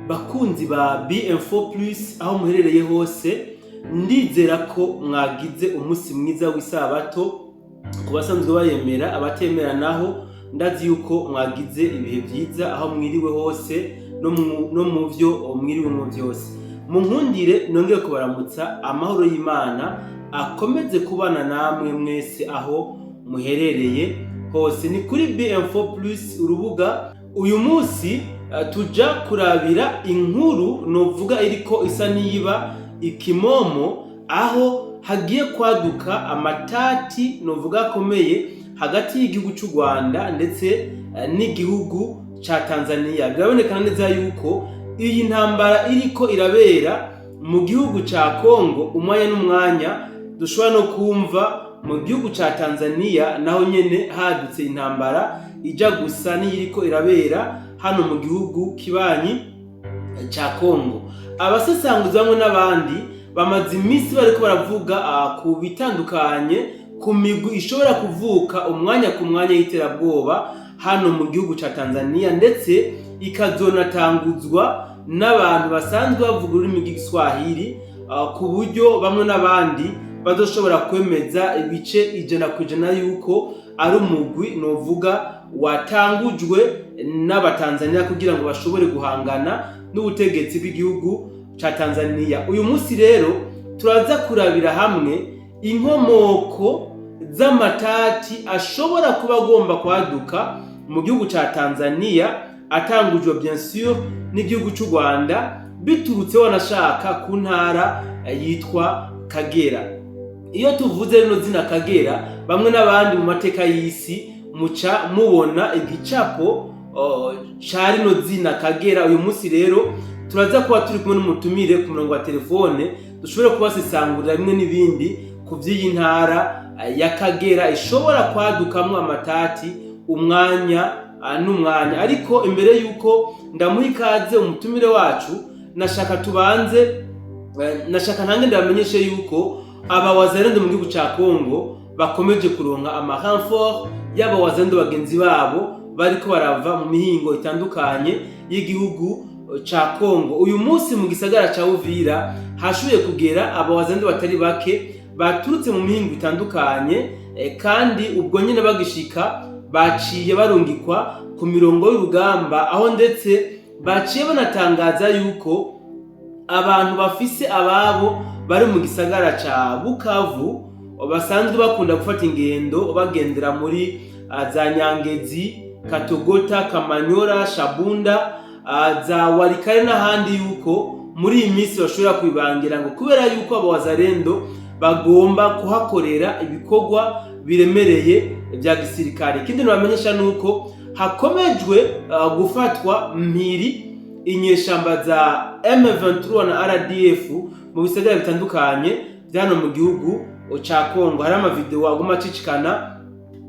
bakunzi ba BM4 Plus aho muherereye hose, ndizera ko mwagize umunsi mwiza w'isabato. Ku basanzwe bayemera, abatemera naho ndazi yuko mwagize ibihe byiza aho mwiriwe hose no mu byo mwiriwe mu byose. Munkundire nongeye kubaramutsa, amahoro y'Imana akomeze kubana namwe mwese aho muherereye hose. Ni kuri BM4 Plus urubuga. Uyu munsi tuja kurabira inkuru novuga iriko isa niba ikimomo, aho hagiye kwaduka amatati novuga akomeye hagati y'igihugu cy'u Rwanda ndetse n'igihugu ca Tanzania. Birabonekana neza yuko iyi ntambara iriko irabera mu gihugu ca Kongo umwanya n'umwanya dushobora no kumva mu gihugu ca Tanzania naho nyene hadutse intambara ija gusa n'iriko irabera hano mu gihugu kibanyi ca Kongo. Abasesanguzi bamwe n'abandi bamaze iminsi bariko baravuga ku bitandukanye ku migwi ishobora kuvuka umwanya ku mwanya y'iterabwoba hano mu gihugu ca Tanzania, ndetse ikazonatanguzwa n'abantu basanzwe bavuga ururimi rw'Igiswahili, ku buryo bamwe n'abandi bazoshobora kwemeza ibice 100% yuko ari umugwi novuga watangujwe n'abatanzania kugira ngo bashobore guhangana n'ubutegetsi bw'igihugu ca Tanzania. Uyu munsi rero turaza kurabira hamwe inkomoko z'amatati ashobora kuba agomba kwaduka mu gihugu ca Tanzania, atangujwe bien sûr n'igihugu cy'u Rwanda, biturutse wanashaka ku ntara yitwa Kagera. Iyo tuvuze rino zina Kagera, bamwe n'abandi mu mateka y'isi muca mubona igicapo ca rino zina Kagera. Uyu munsi rero turaza kuba turi kumwe n'umutumire ku murongo wa telefone, dushobore kubasesangurira bimwe n'ibindi ku vy'iyi ntara ya Kagera ishobora kwadukamwo amatati umwanya n'umwanya. Ariko imbere yuko ndamuha ikaze umutumire wacu, nashaka ntange ndabamenyeshe yuko abawazalendo mu gihugu ca Kongo bakomeje kuronka amarenfort y'abawazalendo bagenzi babo bariko barava mu mihingo itandukanye y'igihugu ca Kongo. Uyu munsi mu gisagara ca Uvira hashuye kugera abawazalendo batari bake baturutse mu mihingo itandukanye, kandi ubwo nyene bagishika baciye barungikwa ku mirongo y'urugamba, aho ndetse baciye banatangaza yuko abantu bafise ababo bari mu gisagara ca Bukavu basanzwe bakunda gufata ingendo bagendera muri za Nyangezi, Katogota, Kamanyora, Shabunda, za Warikare n'ahandi, yuko muri iyi minsi bashobora kwibangira ngo kubera yuko abawazalendo bagomba kuhakorera ibikorwa biremereye vya gisirikare. Ikindi nabamenyesha nuko hakomejwe gufatwa mpiri inyeshamba za M23 na RDF mu bisagara bitandukanye byano mu gihugu ca Kongo. Hari amavideo aguma acicikana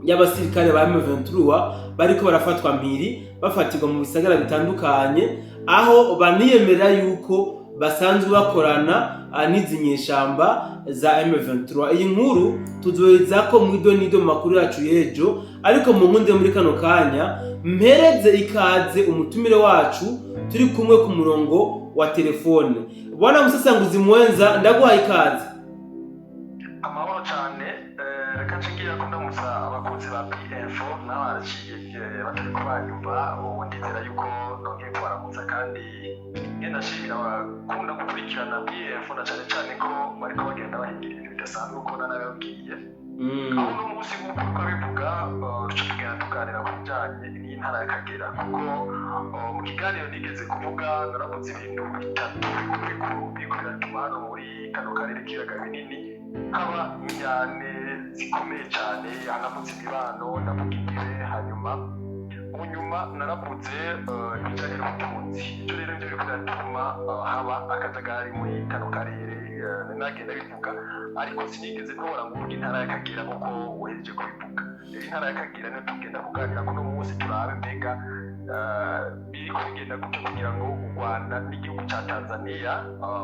y'abasirikare ba M23 bariko barafatwa mpiri bafatirwa mu bisagara bitandukanye, aho baniyemera yuko basanzwe bakorana n'izi nyeshamba za M23. Iyi nkuru tuzoheza ko mwidonido makuru yacu yejo, ariko mu nkunde muri kano kanya mpereze ikaze umutumire wacu turi kumwe ku murongo wa telefone. Bwana musesanguzi mwenza, ndaguha ikaze. Amahoro cyane. Reka ncingira ko ndamusa abakunzi ba BM4 n'abaraciye batari kubanyumva, ubundi ndizera yuko nongeye kubaramutsa, kandi ngenda nshimira abakunda gukurikirana BM4 na cyane ko bariko bagenda bahigira ibintu bidasanzwe uko nanababwiye. Aho uno munsi nk'uko bivuga duca tugenda tuganira ku bijanye n'intara ya Kagera, kuko mu kiganiro nigeze kuvuga naravuze ibintu bitatu bikuru biriko biratuma hano muri kano karere k'ibiyaga binini haba injyane zikomeye cyane, hanavutse imibano, ndavuga ingere, hanyuma munyuma naravuze ibijanye n'ubutunzi. Icyo rero nivyo biriko biratuma haba akajagari muri kano karere, nagenda bivuga ariko sinigeze kubora ngo uvuge intara ya Kagera kuko uhejeje kubivuga. Intara ya Kagera niyo tugenda kuganira kuno munsi, turabe mbega biriko bigenda gute kugira ngo u Rwanda n'igihugu ca Tanzania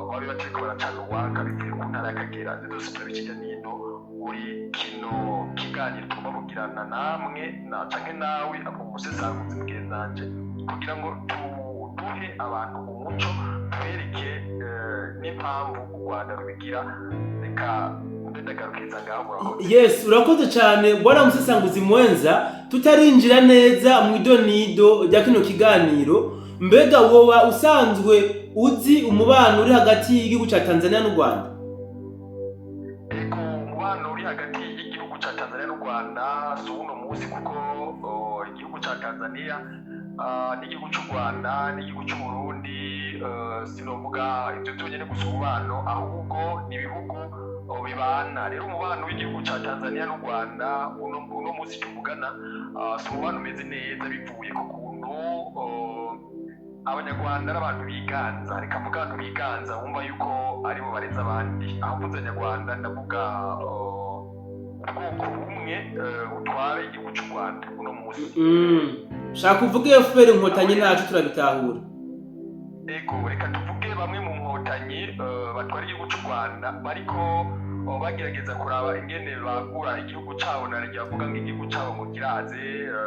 babe batariko baracana uwaka bivuye ku ntara ya Kagera. Zose turabikijya nino muri kino kiganiro tugomba kugirana namwe canke nawe abo musesanguzi mugenzanje, kugira ngo duhe abantu umuco twereke n'impamvu u Rwanda rubigira. Reka ndagarukiza ngaho murakoze. Yes, urakoze cyane bwana Musesanguzi Mwenza. Tutarinjira neza mu idonido rya kino kiganiro, mbega woba usanzwe uzi umubano uri hagati y'igihugu cya Tanzania n'u Rwanda? Ego, umubano uri hagati y'igihugu cya Tanzania n'u Rwanda si uno munsi, kuko igihugu cya Tanzania n'igihugu cy'u Rwanda n'igihugu cy'u Burundi sinovuga ibyo byonyine gusa umubano, ahubwo ni ibihugu bibana. Rero umubano w'igihugu cya Tanzania n'u Rwanda uno munsi tuvugana si umubano umeze neza, bivuye ku kuntu abanyarwanda n'abantu biganza. Reka mvuga abantu biganza wumva yuko aribo barenze abandi. Aho mvuze abanyarwanda ndavuga ubwoko bumwe butwara igihugu cy'u Rwanda uno munsi. Shaka uvuge FPR inkotanyi nacu turabitahura. Ego, reka tuvuge bamwe mu nkotanyi batwara igihugu cy'u Rwanda bariko bagerageza kuraba ingene bagura igihugu cyabo, bavuga ngo igihugu cyabo ngo kiraze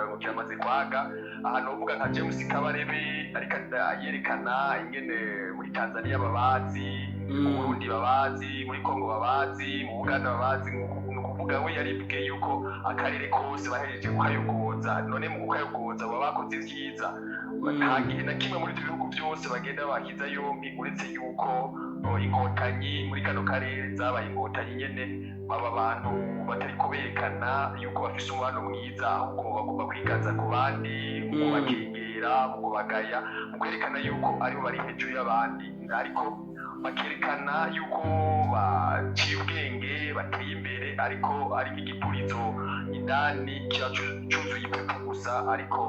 ngo kiramaze kwaga. Ahantu bavuga nka James Kabarebe ariko yerekana ingene muri Tanzania babazi, mu Burundi babazi, muri Kongo babazi, mu Uganda babazi. Ni ukuvuga we yaribwiye yuko akarere kose bahereje kukayogoza. None mu kukayogoza baba bakoze vyiza. Nta gihe na kimwe muri ibyo bihugu byose bagenda bakiza yombi, uretse yuko inkotanyi muri kano karere zabaye inkotanyi nyene, baba abantu batari kuberekana yuko bafise umubano mwiza, ahubwo bagomba kwiganza ku bandi, mu bakegera, mu kubagaya, mu kwerekana yuko aribo bari hejuru y'abandi, ariko bakerekana yuko baciye ubwenge, bateye imbere, ariko ari nk'igipurizo indani kiba cyuzuye ipepo gusa, ariko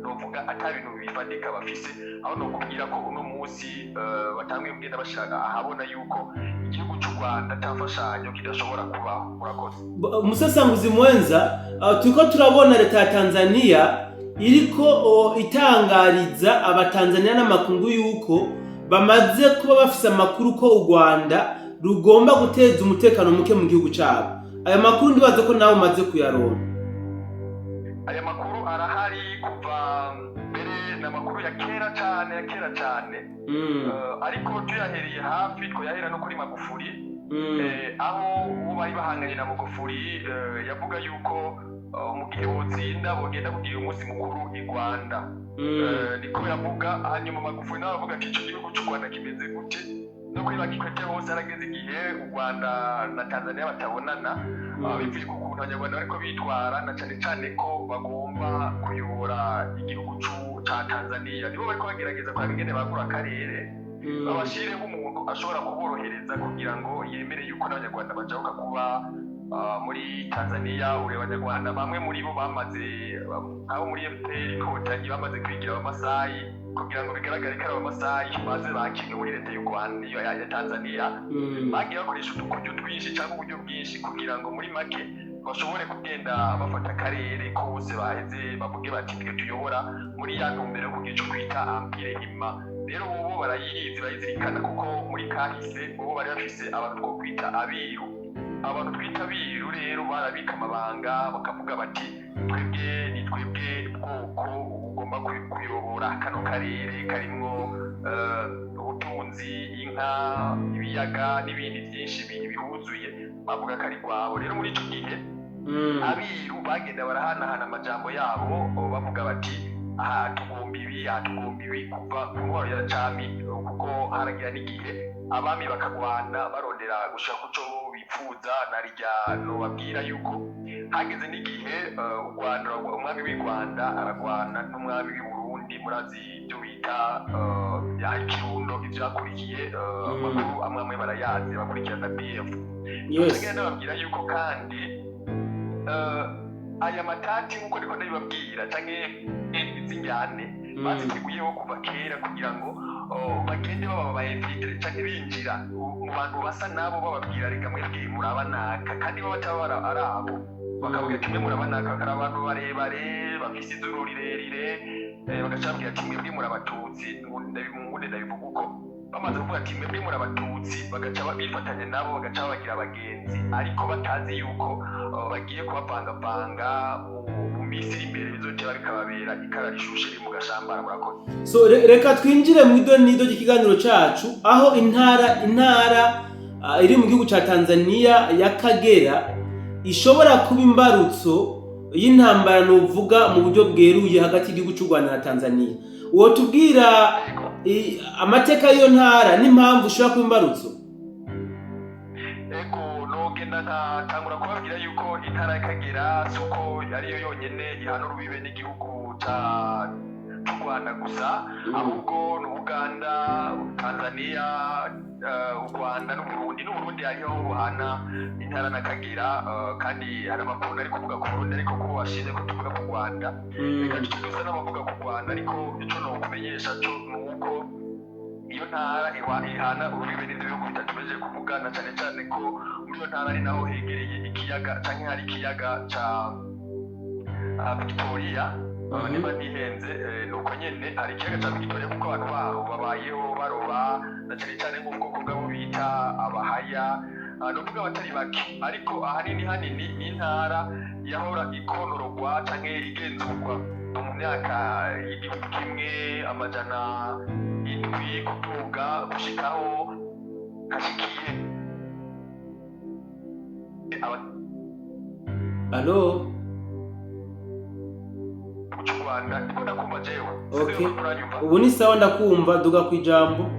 novuga ata bintu bifatika bafise. Aho nokubwira ko uno munsi batangiye kugenda bashaka ahabona yuko igihugu cy'u Rwanda atafashanyo kidashobora kubaho. Murakoze. Musesanguzi Mwenza, turiko turabona leta ya Tanzania iriko itangariza abatanzania n'amakungu yuko bamaze kuba bafise amakuru ko u Rwanda rugomba guteza umutekano muke mu gihugu cyabo. Aya makuru ndibaza ko nawe umaze kuyaronka. Aya makuru arahari kuva mbere, n'amakuru ya kera cyane, ariko tuyahereye hafi twayahera no kuri Magufuli, aho uwo bari bahanganye na Magufuli yavuga yuko mu gihe botsinda bogenda kugira umunsi mukuru i Rwanda. Niko yavuga. Hanyuma Magufuli nawe avuga ati icyo gihugu cy'u Rwanda kimeze gute, no kuri Bakikwete hose harageze igihe u Rwanda na Tanzania batabonana, bivuye ku kuntu abanyarwanda bariko bitwara, na cyane cyane ko bagomba kuyobora igihugu cya Tanzania. Nibo bariko bagerageza kuraba ingene bagura akarere, babashireho umuntu ashobora kuborohereza kugira ngo yemere yuko n'abanyarwanda bajabuka kuba muri Tanzania. Ureba abanyarwanda bamwe muri bo bamaze, abo muri FPR inkotanyi bamaze kwigira abamasayi kugira ngo bigaragare ko ari abamasayi maze bakimwe muri leta y'u Rwanda ya Tanzania. Bagiye bakoresha udukoryo twinshi cyangwa uburyo bwinshi kugira ngo muri make bashobore kugenda bafata akarere kose, baheze bavuge bati twe tuyobora muri ya ntumbero yo kugira icyo twita ampire hima. Rero bo barayizi, bayizirikana, kuko muri kahise bo bari bafise abantu two kwita abiru. Abantu twita abiru rero barabika amabanga, bakavuga bati twebwe ni twebwe bwoko bugomba kuyobora kano karere karimwo ubutunzi, inka, ibiyaga n'ibindi byinshi bihuzuye, bavuga ko ari rwabo. Rero muri icyo gihe abiru bagenda barahanahana amajambo yabo, bavuga bati aha tugomba ibi, aha tugomba ibi, kuva ku ntwaro ya Cami, kuko haragira n'igihe abami bakagwana barondera gushaka kuco bipfuza. Narirya nobabwira yuko hageze n'igihe u Rwanda, umwami w'i Rwanda aragwana n'umwami w'i Burundi. Murazi ibyo bita ya Kirundo, ibyo yakurikiye, amakuru amwe barayazi, bakurikirana BF. Tugenda babwira yuko kandi aya matati nk'uko ndiko ndabibabwira canke izinjyane baziteguyeho kuva kera kugira ngo bagende baba bainfiltre canke binjira mu bantu basa nabo, bababwira reka mwebwe murabanaka, kandi bo bataba arabo, bakavuga ati mwe murabanaka, ari abantu barebare bafise izuru rirerire, bagacambwira ati mwebwe murabatutsi. Ndabivuga uko bamaze kuvuga ati mwebwe muri abatutsi bagaca bifatanya nabo bagaca babagira abagenzi ariko batazi yuko bagiye kubapangapanga mu minsi iri imbere bizotera bikababera ikara rishushe riri mu gashambara. Murakoze. So reka twinjire mu idonido ry'ikiganiro cacu aho intara iri mu gihugu ca Tanzania ya Kagera ishobora kuba imbarutso y'intambara novuga mu buryo bweruye hagati y'igihugu cy'u Rwanda na Tanzania. Uwo tubwira amateka y'iyo ntara n'impamvu ushobora kuba imbarutso? Ego nogenda nkatangura kubabwira yuko intara y'Akagera suko ariyo yonyene ihana urubibe n'igihugu cy'u Rwanda gusa, ahubwo n'Uganda, Tanzania, u Rwanda n'Uburundi ariho buhana intara n'Akagera, kandi hari amakuru ari kuvuga ku Burundi ariko ko washize ko tuvuga ku Rwanda. Reka tutuza n'abavuga ku Rwanda ariko ico no kumenyesha cyo nuko iyo ntara ihana urubibe n'ibihugu bitatu beje kuvugana cyane cyane ko muri iyo ntara ari naho hegereye ikiyaga canke hari ikiyaga ca Victoria. Niba ntihenze nuko nyene hari ikiyaga ca Victoria kuko abantu baho babayeho baroba na cyane cyane nk'ubwoko bwabo bita abahaya, nuvuga abatari bake, ariko ahanini n'intara yahora ikonororwa canke igenzurwa mu myaka y'igihumbi kimwe amajana indwi kuduga gushikaho hashikiye Allo cy'u Rwanda. Ndikunda kumva jewe. Okay. Ubu ni sawa ndakumva, duga kwijambo.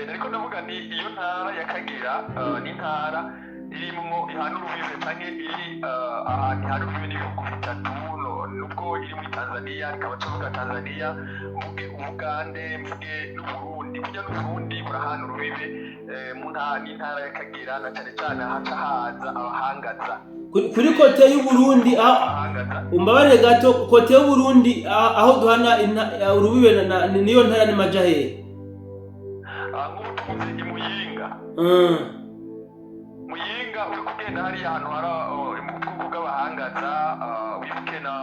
Ariko ndavuga ni iyo ntara y'Akagera ni intara irimwo ihana urubibe canke iri ahantu ihana urubibe n'ibihugu bitatu, nubwo iri muri Tanzania ikaba tuvuga Tanzania, mvuge Uganda, mvuge n'Uburundi. Burya n'Uburundi burahana urubibe mu ntara y'Akagera na cyane cyane haca haza abahangaza kuri kote y'Uburundi. Umbabarire gato, kote y'Uburundi aho duhana urubibe niyo ntara ni majahe? nk'ubutunzi i Muyinga. Muyinga uri kugenda hariya ahantu hari ubwoko bw'abahangaza, wibuke na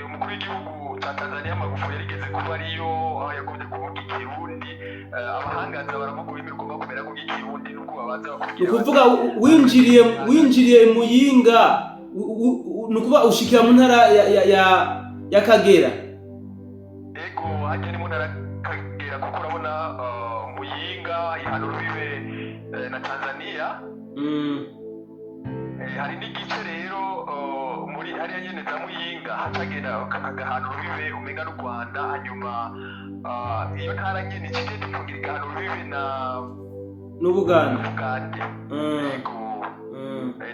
umukuru w'igihugu cya Tanzania Magufuli yarigeze kuba ariyo yagombye kuvuga ikirundi. Abahangaza baravuga ururimi rugomba kumera nk'ikirundi n'ubwo babanza bakubwira. Ukuvuga winjiriye Muyinga nukuba ushikira mu ntara ya Kagera. Ego hagera mu ntara Kagera kuko urabona Muyinga ihana urubibe na Tanzania. Hari n'igice rero muri hariya nyene za Muyinga hacagenda agahana urubibe umenga n'u Rwanda, hanyuma iyo ntara nyene ikigenda kugira igahana urubibe n'Ubuganda. Ego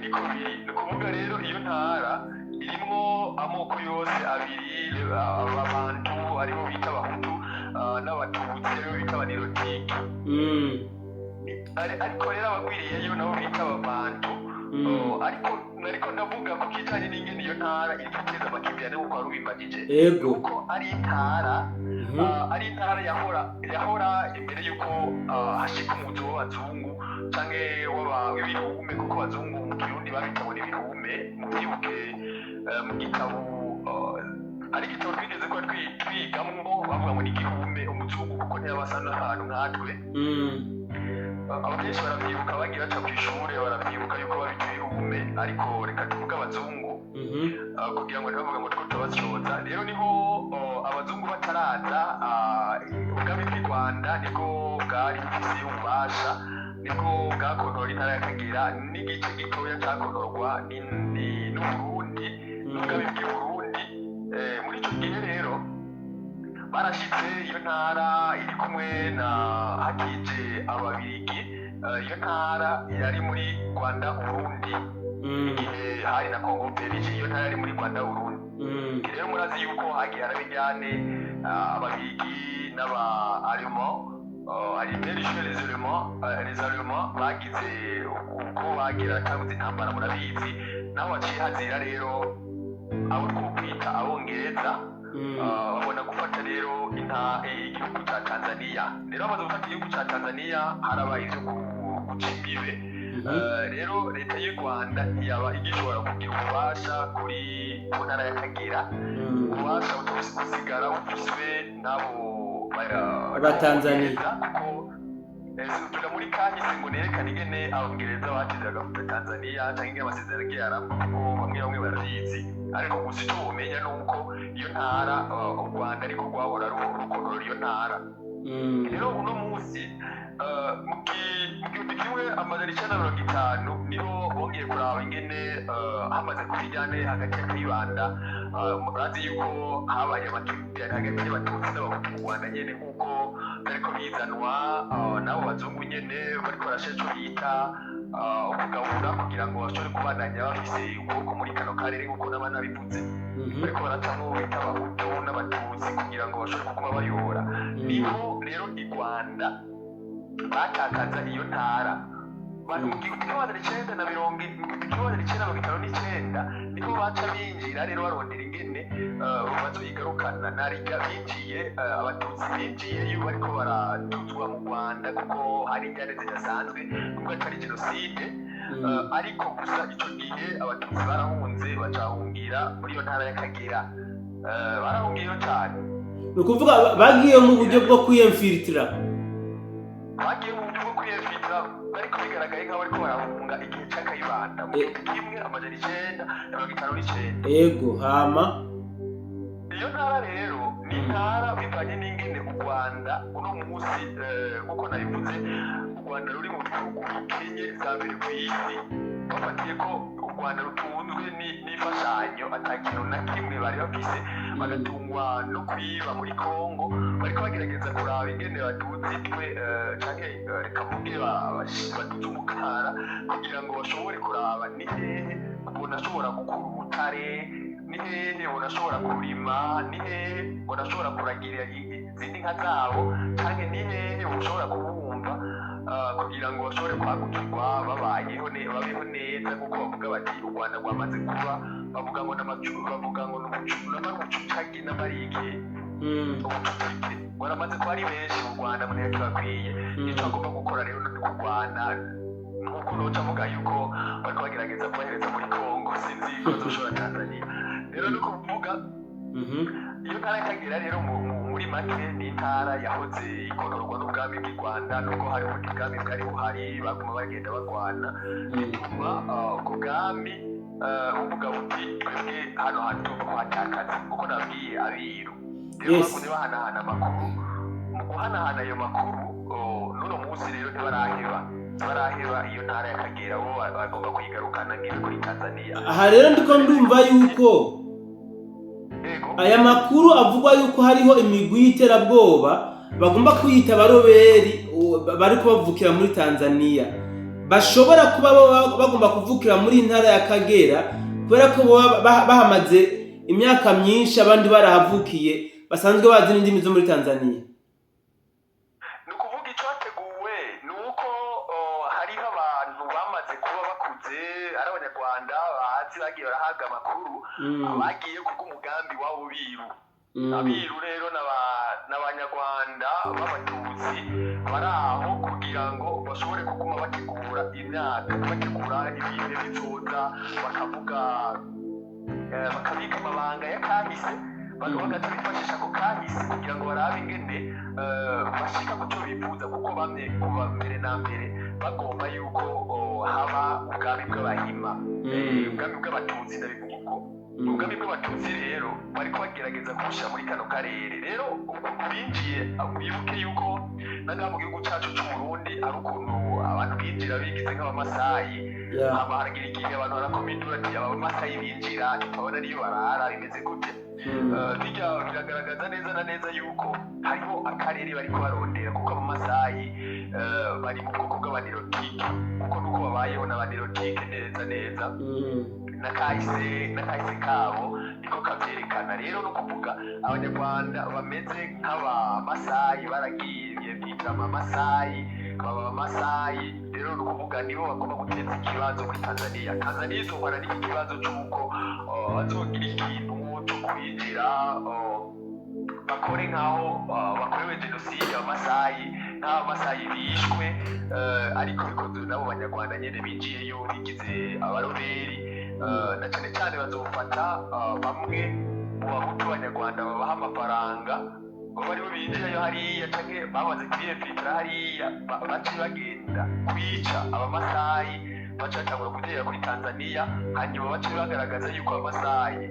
niko biri. Ni ukuvuga rero iyo ntara irimwo amoko yose abiri, abantu aribo bita abahutu n'abatutsi aribo bita abanirotike. Ariko rero abagwiriyeyo nabo bita ababantu. Ariko ndavuga ku kijanye n'ingene iyo ntara iri guteza amakimbirane nk'uko wari ubimbagije, kuko ari intara yahora imbere y'uko hashika umuzo w'abazungu canke w'ibihume, kuko abazungu mu Kirundi babita ngo n'ibihume. Muvyibuke mu gitabo ari igitabo twigeze kuba twigamwo bavuga ngo n'igihume umuzungu kuko ntiyabasa n'ahantu nkatwe. Abenshi baravyibuka bagiye baca kw'ishure baravyibuka yuko babita ibihume, ariko reka tuvuge abazungu kugira ngo ntibavuga ngo two tubasyoza. Rero niho abazungu bataraza, ubwami bw'i Rwanda nibwo bwari bufise ububasha, nibwo bwakontora intara y'Akagera n'igice gitoya cakonorwa n'Uburundi n'ubwami bw'i Burundi. Muri ico gihe rero barashitse iyo ntara iri kumwe na hakije ababirigi. Iyo ntara yari muri Rwanda Burundi igihe hari na Congo Belge. Iyo ntara yari muri Rwanda Burundi. Rero murazi yuko hagiye haraba injyane ababirigi n'aba Allemand, hari benshi les Allemands bagize ubwo bagira cyangwa intambara murabizi, naho baciye hazira rero abo twokwita abongereza. Babona gufata rero igihugu cya Tanzania. Rero bamaze gufata igihugu cya Tanzania harabaye ivyo guca imbibe. rero leta y'u Rwanda ntiyaba igishobora kugira ububasha kuri ku ntara y'Akagera ububasha busigara bufiswe n'abo Abatanzania kuko tuja muri kahise ngo nerekane ingene abongereza batizeraga muri Tanzania canke ingene amasezerano agiye aramba kuko bamwe barabizi ariko gusa icyo umenya ni uko iyo ntara u Rwanda ariko rwahora rukontorora iyo ntara rero uno munsi mu gihumbi kimwe amajana icenda na mirongo itanu niho bongeye kuraba ingene hamaze kurijyane hagati ya Kayibanda murazi yuko habaye amakimbirane hagati y'abatutsi n'abahutu mu Rwanda nyene nk'uko bariko bizanwa n'abo bazungu nyene bariko barasha ico bita ukugabura kugira ngo bashobore kubandanya bafise ubwoko muri kano karere nk'uko n'abana bivuze bariko baracamwo bita abahutu n'abatutsi kugira ngo bashobore kuguma bayobora niho rero i Rwanda batakaza iyo ntara mu gihumbi kimwe magana icenda na mirongo itanu n'icenda niho baca binjira rero barondera ingene bazoyigarukana nariga binjiye abatutsi binjiye iyo bariko baratuzwa mu Rwanda kuko hari injyane zidasanzwe nubwo atari jenoside ariko gusa ico gihe abatutsi barahunze bacahungira muri iyo ntara y'Akagera barahungiyeyo cane ni ukuvuga bagiye mu buryo bwo kwiyemfilitira ariko bigaragaye nk'aho bariko barahunga igihe ca Kayibanda mu gihumbi kimwe amajana icenda na mirongo itanu n'icenda yego hama iyo ntara rero ni intara bivanye n'ingene u Rwanda uno munsi nk'uko nabivuze u Rwanda ruri mu bihugu bikenye vya mbere kw'isi bafatiye ko u Rwanda rutunzwe n'imfashanyo ata kintu na kimwe bari bafise bagatungwa no kwiba muri Kongo bariko bagerageza kuraba ingene baduzitwe canke reka mvuge baduze umukara kugira ngo bashobore kuraba ni hehe umuntu ashobora gukura ubutare ni hehe umuntu ashobora kurima ni hehe umuntu ashobora kuragira izindi nka zabo canke ni hehe ushobora kubumva kugira ngo bashobore kwagukirwa babayeho neza kuko bavuga bati u Rwanda rwamaze kuba bavuga ngo n'umucucagi n'amarike ubucucike waramaze kuba ari benshi mu Rwanda muri yakibakwiye icyo agomba gukora rero no kurwana nk'uko noca avuga yuko bariko bagerageza kubahereza muri Kongo sinzi ko bazoshobora Tanzania rero ni ukuvuga iyo ntara y'Akagera rero muri make ni intara yahoze ikontororwa n'ubwami bw'i Rwanda nubwo hari ubundi bwami bwari buhari baguma bagenda bagwana bituma ubwo bwami buvuga buti twebwe hano hantu tugomba kuhatakaza kuko nabwiye abiru rero bakunze bahanahana amakuru mu guhanahana ayo makuru n'uno munsi rero ntibaraheba iyo ntara y'Akagera bo bagomba kuyigarukana ngiye kuri Tanzania aha rero ndiko ndumva yuko aya makuru avugwa yuko hariho imigwi y'iterabwoba bagomba kwiyita abaroberi bariko bavukira muri Tanzania bashobora kuba bagomba kuvukira muri ntara y'Akagera kubera ko bahamaze imyaka myinshi abandi barahavukiye basanzwe bazi n'indimi zo muri Tanzania ni ukuvuga icyateguwe ni uko hariho abantu bamaze kuba bakuze ari abanyarwanda bazi bagiye barahabwa amakuru bagiye kubw'umugambi w'abo biru abiru rero n'abanyarwanda b'abatutsi bari aho kugira ngo bashobore kuguma bategura imyaka bategura ibihe bizoza bakavuga bakabika amabanga ya kahise bagahita bifashisha ako kahise kugira ngo barabe ingene bashika ku cyo bifuza kuko bamwe kuva mbere na mbere bagomba yuko haba ubwami bw'abahima ubwami bw'abatutsi ndabivuga uko ubwami bw'abatutsi rero bariko bagerageza kubushyira muri kano karere rero binjiye wibuke yuko nangaha mu gihugu cacu c'Uburundi ari ukuntu abantu binjira bigize nk'abamasayi hama haragira igihe abantu barakoma induru ati abamasayi binjira tukabona niyo barara bimeze gute bijya biragaragaza neza na neza yuko hariho akarere bariko barondera kuko abamasayi bari mu bwoko bw'abanirotike kuko nuko babayeho n'abanirotike neza nakahise kabo niko kavyerekana rero no kuvuga abanyarwanda bameze nk'abamasayi baragiye bitama amasayi abamasayi rero no kuvuga nibo bagomba guteza ikibazo muri Tanzania izohora n'iki kibazo c'uko bazogira ikintu cyo kwinjira bakore nk'aho bakorewe jenoside abamasayi nta masayi bishwe ariko bikozwe n'abo banyarwanda nyene binjiyeyo bigize abaroberi na cyane cyane bazofata bamwe mu bahutu b'abanyarwanda babaha amafaranga bari binjiyeyo hariya canke bamaze kwiyemfitira hariya baciye bagenda kwica abamasayi bacatangura gutera kuri Tanzania hanyuma baciye bagaragaza yuko abamasayi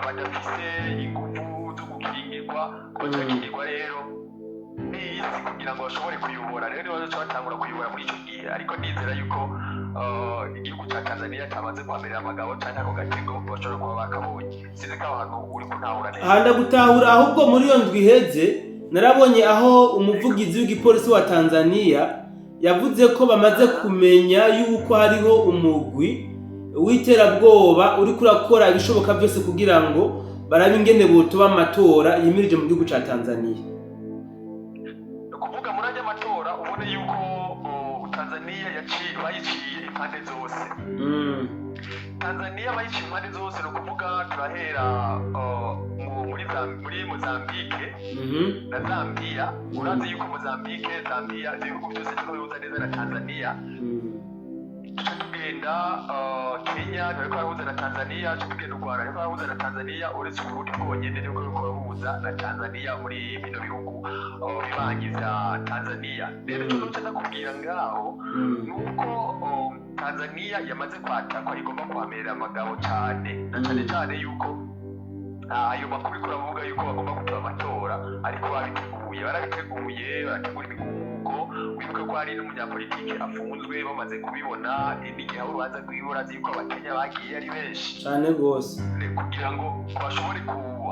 badafise ingufu zo gukingirwa bacakingirwa rero n'isi kugira ngo bashobore kuyobora rero bazoca batangura kuyobora muri ico gihe ariko nizera yuko igihugu ca Tanzania cyamaze kwamerera amagabo canke ako gatego bashobora kuba bakabonye sinzi ko abantu uri kuntahura neza handa gutahura ahubwo muri iyo ndwi iheze narabonye aho umuvugizi w'igipolisi wa Tanzania yavuze ko bamaze kumenya yuko hariho umugwi w'iterabwoba uri kurakora ibishoboka byose kugira ngo barabe ingene botoba amatora yimirije mu gihugu ca Tanzania. Kuvuga muri ajya amatora ubone yuko Tanzania bayiciye impande zose. Tanzania bayiciye impande zose no kuvuga turahera muri Mozambique na Zambia urazi yuko Mozambique Zambia ibihugu byose bihuza neza na Tanzania tugenda Kenya ariko arahuza na Tanzania tugenda Rwanda ariko arahuza na Tanzania uretse Burundi bwonyene niko arahuza na Tanzania muri bino bihugu bibangiza Tanzania rero cyo ndakubwira ngaho nuko Tanzania yamaze kwatakwa igomba kwamerera amagabo cyane na cyane yuko ayo makuru kuravuga yuko bagomba gutora amatora ariko barabiteguye barategura imiguko wibuka ko hari n'umunyapolitike afunzwe bamaze kubibona n'igihe abo baza kwibura yuko abakenya bagiye ari benshi cyane gose kugira ngo bashobore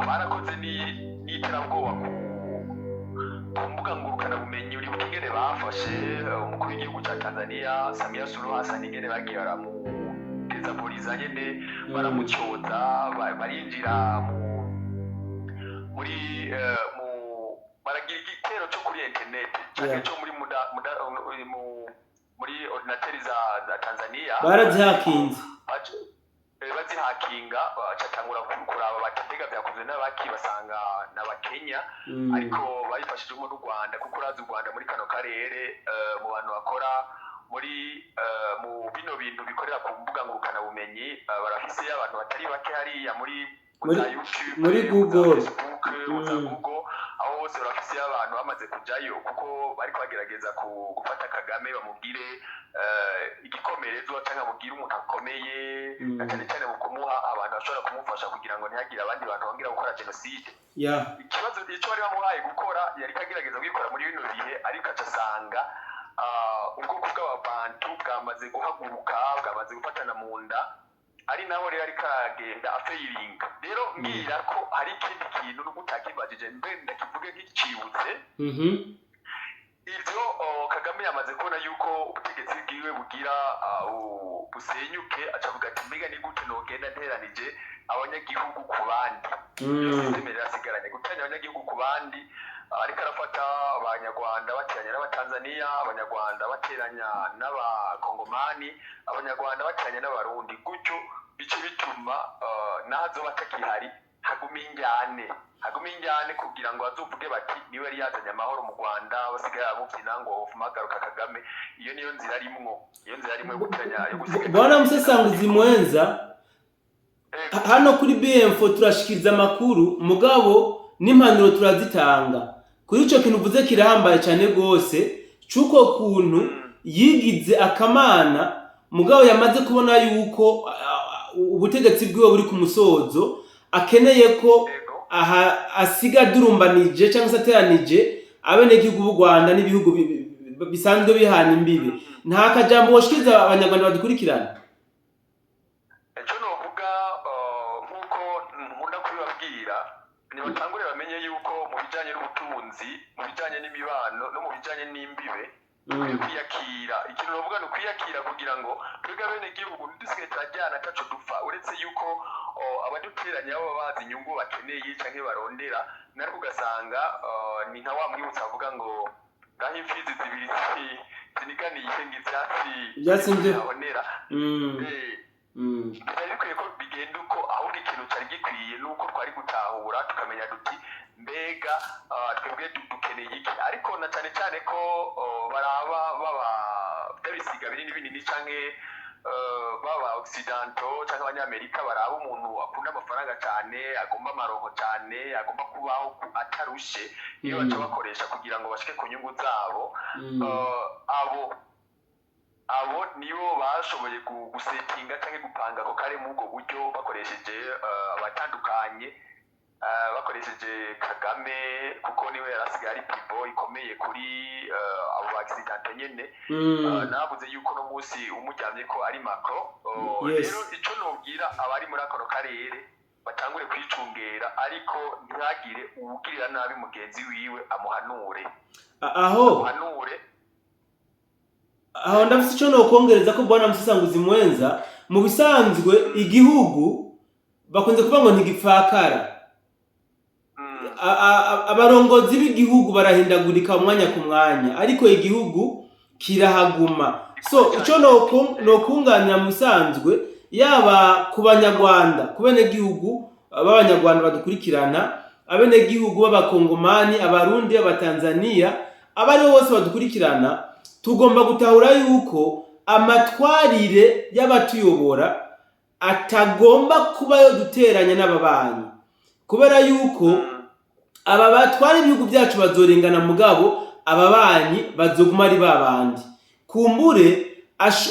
barakoze n'iterabwoba ku mbuga ngurukanabumenyi uri bukigere bafashe umukuru w'igihugu cya Tanzania Samia Suluhu Hassan ingene bagiye baramugeza polisi nyene baramucyoza barinjira muri baragira igitero cyo kuri internet cyane cyo muri ordinateri za Tanzania barazihakinze bazihakinga bacatangura kuraba batega byakozwe n'abaki basanga n'abakenya ariko bayifashijemo n'u Rwanda kuko urazi u Rwanda muri kano karere mu bantu bakora muri mu bino bintu bikorera ku mbuga ngurukana bumenyi barafise abantu batari bake hariya muri YouTube muri Google Google aho bose barafise abantu bamaze kujayo kuko bariko bagerageza gufata Kagame bamubwire igikomerezo cyangwa mubwire umuntu akomeye cyane cyane mu kumuha abantu bashobora kumufasha kugira ngo ntihagire abandi bantu bongera gukora genocide ikibazo icyo bari bamuhaye gukora yari kagerageza gukora muri bino bihe ariko acasanga ubwoko bw'abantu bwamaze guhaguruka bwamaze gufatana mu nda ari naho rero ariko aragenda afeiringa rero ngira ko hari ikindi kintu n'ugutakibajije mbe ndakivuge nk'icibutse ivyo Kagame yamaze kubona yuko ubutegetsi bwiwe bugira busenyuke acavuga ati mbega ni gute nogenda nteranije abanyagihugu ku bandi sistemerera asigaranye gutanya abanyagihugu ku bandi ariko arafata abanyarwanda bateranya n'abatanzania abanyarwanda bateranya n'abakongomani abanyarwanda bateranya n'abarundi gutyo bice bituma nazo batakihari haguma injyane kugira ngo bazovuge bati niwe yari yazanye amahoro mu Rwanda basigaye bamubyina ngo ufumagaruka Kagame iyo niyo nzira arimwo yo guteranya yo gusiga bwana musesanguzi mwenza hano kuri BM4 turashikiriza amakuru mugabo n'impanuro turazitanga kuri ico kintu uvuze kirahambaye cyane gose cuko kuntu yigize akamana mugabo yamaze kubona yuko ubutegetsi bwiwe buri ku musozo akeneye ko asiga durumbanije cyangwa se ateranije abenegihugu b'u Rwanda n'ibihugu bisanzwe bihana imbibe nta kajambo woshikiriza abanyarwanda badukurikirana icyo novuga nk'uko nkunda kubibabwira nibatangure bamenye yuko mu bijyanye n'ubutunzi mu bijyanye n'imibano no mu bijyanye n'imbibe kwiyakira ikintu novuga ni ukwiyakira kugira ngo twebwe abenegihugu ntidusigaye turajyana ataco dupfa uretse yuko abaduteranya baba bazi inyungu bakeneye canke barondera nariko ugasanga ni nka wa mwibutsa avuga ngo ngaho imfizi zibiri ziniganiye ivyatsi byabonera byari bikwiye ko bigenda uko ahubwo ikintu cyari gikwiye nuko twari gutahura tukamenya duti mbega mbega twebwe dukeneye iki ariko na cyane cyane ko baraba byabisiga binini canke baba occidentaux cyangwa abanyamerika baraba umuntu akunda amafaranga cyane agomba amaronko cyane agomba kubaho atarushe iyo baca bakoresha kugira ngo bashike ku nyungu zabo abo nibo bashoboye gusetinga cyangwa gupanga ko kare mu ubwo buryo bakoresheje abatandukanye bakoresheje Kagame kuko niwe yarasigaye ari pivo ikomeye kuri abo accident nyene nabuze yuko no munsi umujyamye ko ari Macron rero ico nobwira abari muri ako karere batangure kwicungera ariko ntihagire ubugirira nabi mugenzi wiwe amuhanure aho ndafite ico nokongereza ko bwana Musisanguzi Mwenza mu bisanzwe igihugu bakunze kuvuga ngo ntigipfakara abarongozi b'igihugu barahindagurika umwanya ku mwanya ariko igihugu kirahaguma so ico nokunganira mu bisanzwe yaba ku banyarwanda ku benegihugu b'abanyarwanda badukurikirana abenegihugu b'abakongomani abarundi abatanzania abari bose badukurikirana tugomba gutahura yuko amatwarire y'abatuyobora atagomba kuba yo duteranya n'ababanyi kubera yuko aba batwara ibihugu byacu bazorengana mugabo ababanyi bazoguma ari babandi kumbure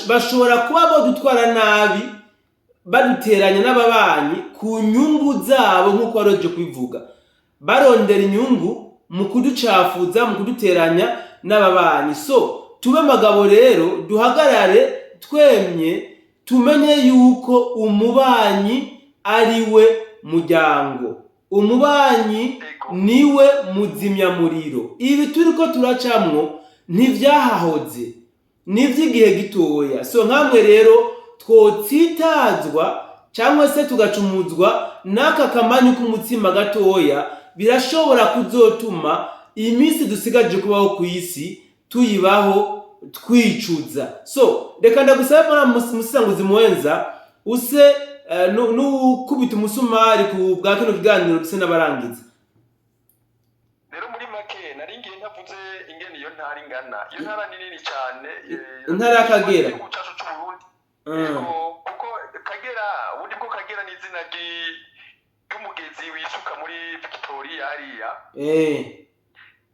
bashobora kuba bo dutwara nabi baduteranya n'ababanyi ku nyungu zabo nk'uko waroje kubivuga barondera inyungu mu kuducafuza mu kuduteranya n'ababanyi so tube magabo rero duhagarare twemye tumenye yuko umubanyi ariwe muryango umubanyi niwe muzimyamuriro ibi turiko turacamwo ntivyahahoze n'ivy'igihe gitoya so nkamwe rero twotsitazwa cyangwa se tugacumuzwa n'aka kamanyu k'umutsima gatoya birashobora kuzotuma iminsi dusigaje kubaho ku isi tuyibaho twicuza so reka ndagusabe mwana Musisanguzi Mwenza use n'ukubita umusumari ku bwa kino kiganiro bise n'abarangiza rero muri make naringiye ntavuze ingene iyo ntara ingana iyo ntara ni nini cyane intara y'Akagera kuko Kagera ubundi bwo Kagera ni izina ry'umugezi wisuka muri Victoria hariya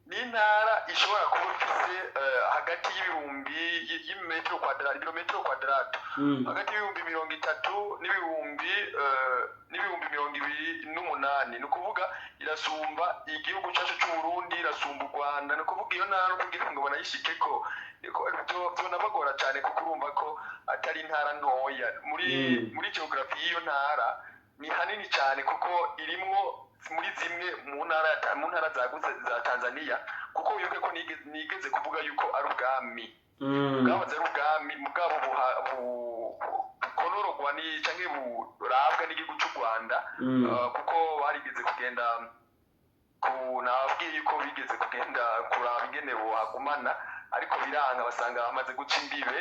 ni intara ishobora kuba ifise hagati y'ibihumbi y'imetero kwadrato kilometero kwadrato hagati y'ibihumbi 30 n'ibihumbi 28 ni ukuvuga irasumba igihugu cyacu cy'u Burundi irasumba u Rwanda ni ukuvuga iyo ntara kugira ngo banayishikeko byonabagora cyane kuko urumva ko atari intara ntoya muri geography y'iyo ntara ni hanini cyane kuko irimwo muri zimwe mu ntara zagutse za Tanzania kuko wibuke ko nigeze kuvuga yuko ari ubwami bwahoze ari ubwami mugabo bukonorogwa ni canke burabwa n'igihugu cy'u Rwanda kuko barigeze kugenda nababwiye yuko bigeze kugenda kuraba ingene buhagumana ariko biranga basanga bamaze guca imbibe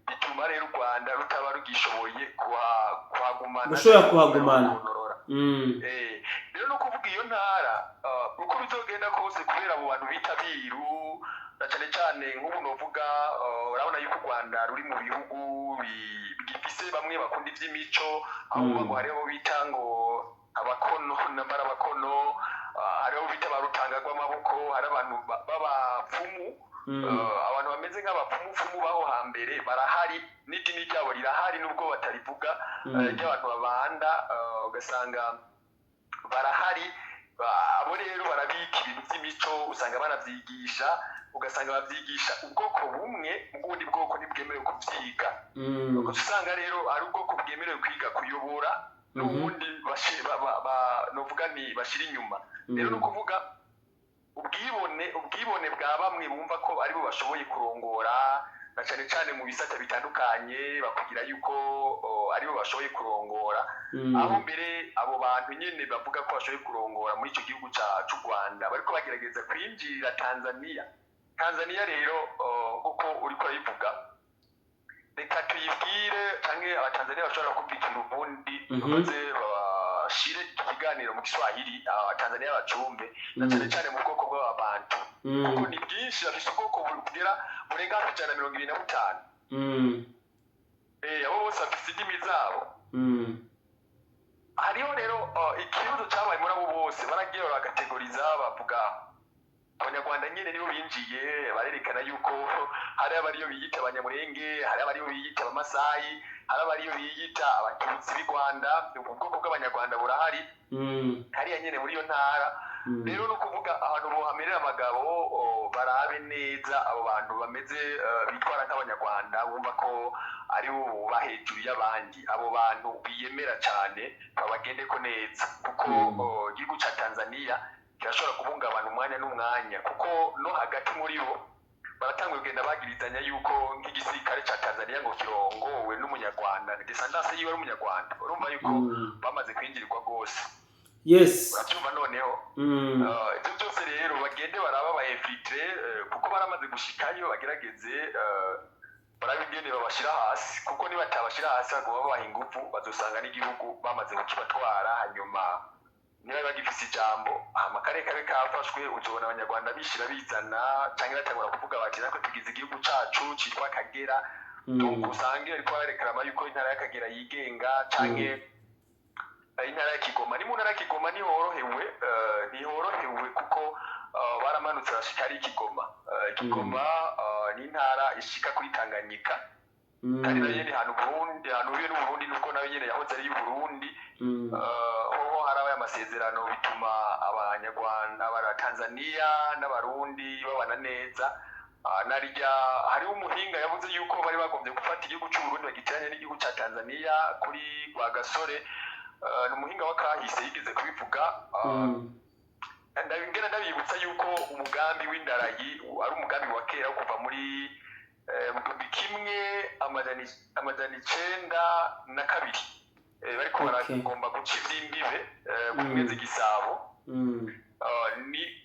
bituma rero u Rwanda rutaba rugishoboye kuhagumana gushobora kuhagumana rero no kuvuga iyo ntara uko bizogenda kose kubera abo bantu bita biru na cyane cyane nk'ubu novuga urabona yuko u Rwanda ruri mu bihugu bigifise bamwe bakunda ivy'imico aho ngo hariho bita ngo abakono nambara abakono hariho bita barutanga rw'amaboko hari abantu b'abapfumu abantu bameze nk'abapfumu baho hambere barahari n'idini ryabo rirahari nubwo batarivuga ry'abantu babanda ugasanga barahari abo rero barabika ibintu by'imico usanga banavyigisha ugasanga bavyigisha ubwoko bumwe ubundi bwoko ntibwemerewe kuvyiga usanga rero ari ubwoko bwemerewe kwiga kuyobora n'ubundi novuga ni bashira inyuma rero no kuvuga ubwibone bwa bamwe bumva ko aribo bashoboye kurongora na cyane cyane mu bisata bitandukanye bakugira yuko aribo bashoboye kurongora aho mbere abo bantu nyene bavuga ko bashoboye kurongora muri icyo gihugu cy'u Rwanda bariko bagerageza kwinjirira Tanzania rero uko uriko urayivuga reka tuyibwire canke abatanzania bashobora kumvikana ubundi maze shire ikiganiro mu Kiswahili Tanzania bacumbe na cyane cyane mu bwoko bw'abantu kuko ni bwinshi bafite ubwoko burenga 125 abo bose bafite indimi zabo hariho rero ikibazo cyabaye muri abo bose baragiye bagategoriza bavuga abanyarwanda nyine nibo binjiye barerekana yuko hari abariyo biyita abanyamurenge hari abariyo biyita abamasayi hari abariyo biyita abatutsi b'i Rwanda ubwoko bw'abanyarwanda burahari hariya nyine muri iyo ntara rero no kuvuga ahantu bohamerera amagabo barabe neza abo bantu bameze bitwara nk'abanyarwanda bumva ko ari bo bahejuru y'abandi abo bantu biyemera cyane babagende ko neza kuko igihugu cya Tanzania kirashobora kubungabana umwanya n'umwanya kuko no hagati muri bo baratanguye kugenda bagirizanya yuko nk'igisirikare cya Tanzania ngo kirongowe n'umunyarwanda descendance yiwe ari umunyarwanda urumva yuko bamaze kwinjirirwa rwose urabyumva noneho ibyo byose rero bagende baraba bayefiltre kuko baramaze gushikayo bagerageze barabigene babashira hasi kuko nibatabashira hasi bagomba babaha ingufu bazosanga n'igihugu bamaze kukibatwara hanyuma niba bagifise ijambo amakare kabe kafashwe uzobona abanyarwanda bishira bizana cyangwa batangura kuvuga bati natwe tugize igihugu cacu citwa Kagera donc usange ariko barekarama yuko intara ya Kagera yigenga canke intara ya Kigoma ni mu ntara ya Kigoma ntihorohewe kuko baramanutse bashikari Kigoma ni intara ishika kuri Tanganyika kandi nayo ni hano Burundi hano biye n'Uburundi nuko nayo nyene yahoze ari y'Uburundi ho harabaye amasezerano bituma abanyarwanda Tanzania n'abarundi babana neza narya hari umuhinga yavuze yuko bari bagombye gufata igihugu cy'u Burundi bagiteranye n'igihugu cya Tanzania kuri Rwagasore n'umuhinga wakahise yigeze kubivuga ndabingena ndabibutsa yuko umugambi w'indarayi ari umugambi wa kera kuva muri kimwe amajana 902 bariko baragomba guca ivy'imbibe ku mwezi Gisabo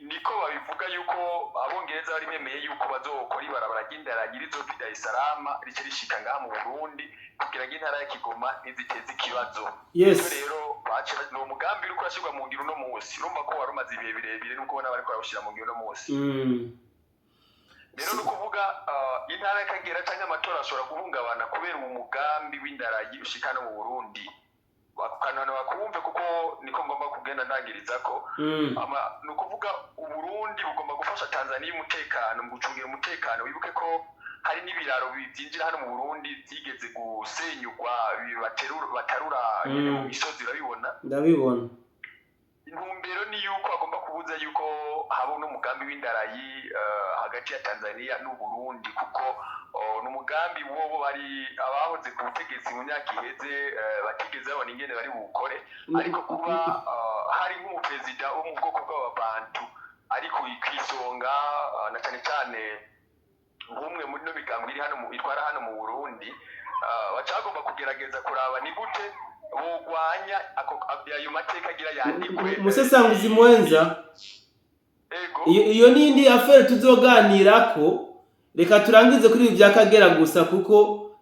niko babivuga yuko abongereza bari bemeye yuko bazokora ibarabara ry'indarayi rizova Dar es Salaam rice rishika ngaha mu Burundi kugira ngo intara ya Kigoma ntiziteze ikibazo rero bace no mugambi uri kurashirwa mu ngiro no munsi urumva ko wari umaze ibihe birebire nuko ubona bariko barashira mu ngiro no munsi rero no kuvuga intara ya Kagera cyangwa amatora ashobora guhungabana kubera umugambi w'indarayi ushika no mu Burundi bakanana bakumve kuko niko ngomba kugenda ndangiriza ko no kuvuga Uburundi bugomba gufasha Tanzania umutekano mu gucungira umutekano wibuke ko hari n'ibiraro byinjira hano mu Burundi byigeze gusenyugwa batarura mu misozi ndabibona intumbero ni yuko agomba kubuza yuko haba n'umugambi w'indarayi hagati ya Tanzania n'u Burundi kuko n'umugambi wobo bari abahoze ku butegetsi mu myaka iheze batigeze babona ingene bari bukore ariko kuba hari nk'umuperezida wo mu bwoko bw'abantu ariko ikisonga na cyane cyane nk'umwe muri no migambi iri hano itwara hano mu Burundi bacagomba kugerageza kuraba ni gute bogwanya ayo mateka agira yandikwe Musesanguzi Mwenza iyo nindi affaire tuzoganirako reka turangize kuri ibi bya Kagera gusa kuko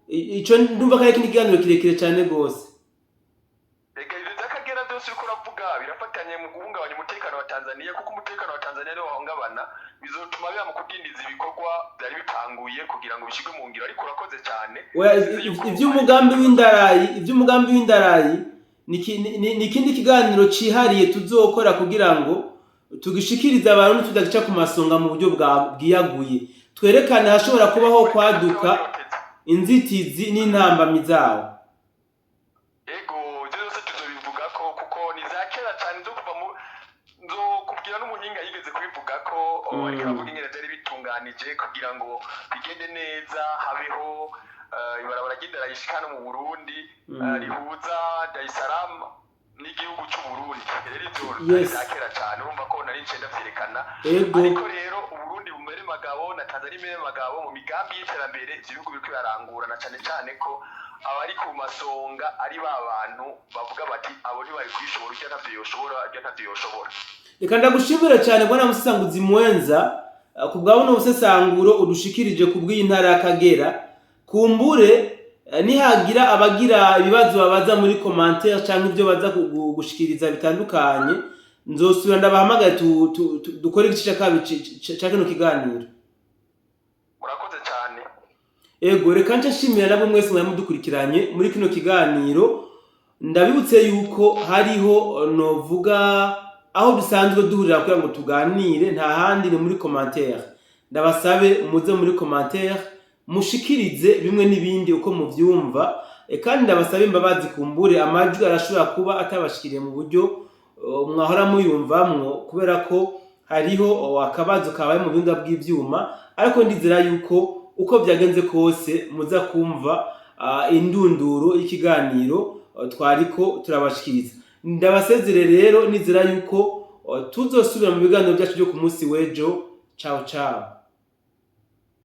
ico ndumva ko ari ikiganiro kirekire cyane gose reka ibyo bya Kagera byose uko uravuga birafatanye mu guhungabanya umutekano wa Tanzania kuko umutekano wa Tanzania niwo wahungabana bizotuma biba mu kudindiza ibikorwa byari bitanguye kugira ngo bishigwe mu ngiro ariko urakoze cyane iby'umugambi w'indarayi ni ikindi kiganiro cihariye tuzokora kugira ngo tugishikirize abantu tudagica ku masonga mu buryo bwiyaguye twerekane hashobora kubaho kwaduka inzitizi n'intambamyi zawo byose tuzobivuga ko kuko ni za kera cyane zo kuva mu zo kubwira n'umuhinga yigeze kubivuga ko ariko avuga ingene byari bitunganije kugira ngo bigende neza habeho ibarabara ry'indarayi ishika no mu Burundi rihuza Dar es Salaam n'igihugu cy'u Burundi rero ibyo zakera cyane urumva ko nari ncenda vyerekana ariko rero Uburundi bumere magabo na Tanzania bumere magabo mu migambi y'iterambere ibihugu biriko barangura na cyane cyane ko abari ku masonga ari babantu bavuga bati abo ni bari kwishobora icyo ntavyo yoshobora reka ndagushimira cyane bwana Musesanguzi Mwenza ku bwa buno busesanguro udushikirije ku bw'intara ya Kagera kumbure nihagira abagira ibibazo babaza muri commentaire cyangwa ibyo baza gushikiriza bitandukanye nzosubira ndabahamagara dukore igice cya kino kiganiro. Murakoze cyane. Ego reka nshimira nabo mwese mwari mudukurikiranye muri kino kiganiro. Ndabibutse yuko hariho novuga aho dusanzwe duhurira kugira ngo tuganire, nta handi ni muri commentaire. Ndabasabe muze muri commentaire mushikirize bimwe n'ibindi uko muvyumva, kandi ndabasabe imbabazi kumbure amajwi arashobora kuba atabashikiriye mu buryo mwahora muyumvamwo kubera ko hariho akabazo kabaye mu binga bw'ivyuma, ariko ndizera yuko uko byagenze kose muza kumva indunduro y'ikiganiro twariko turabashikiriza. Ndabasezere rero nizera yuko tuzosubira mu biganiro byacu byo ku munsi w'ejo. Ciao ciao.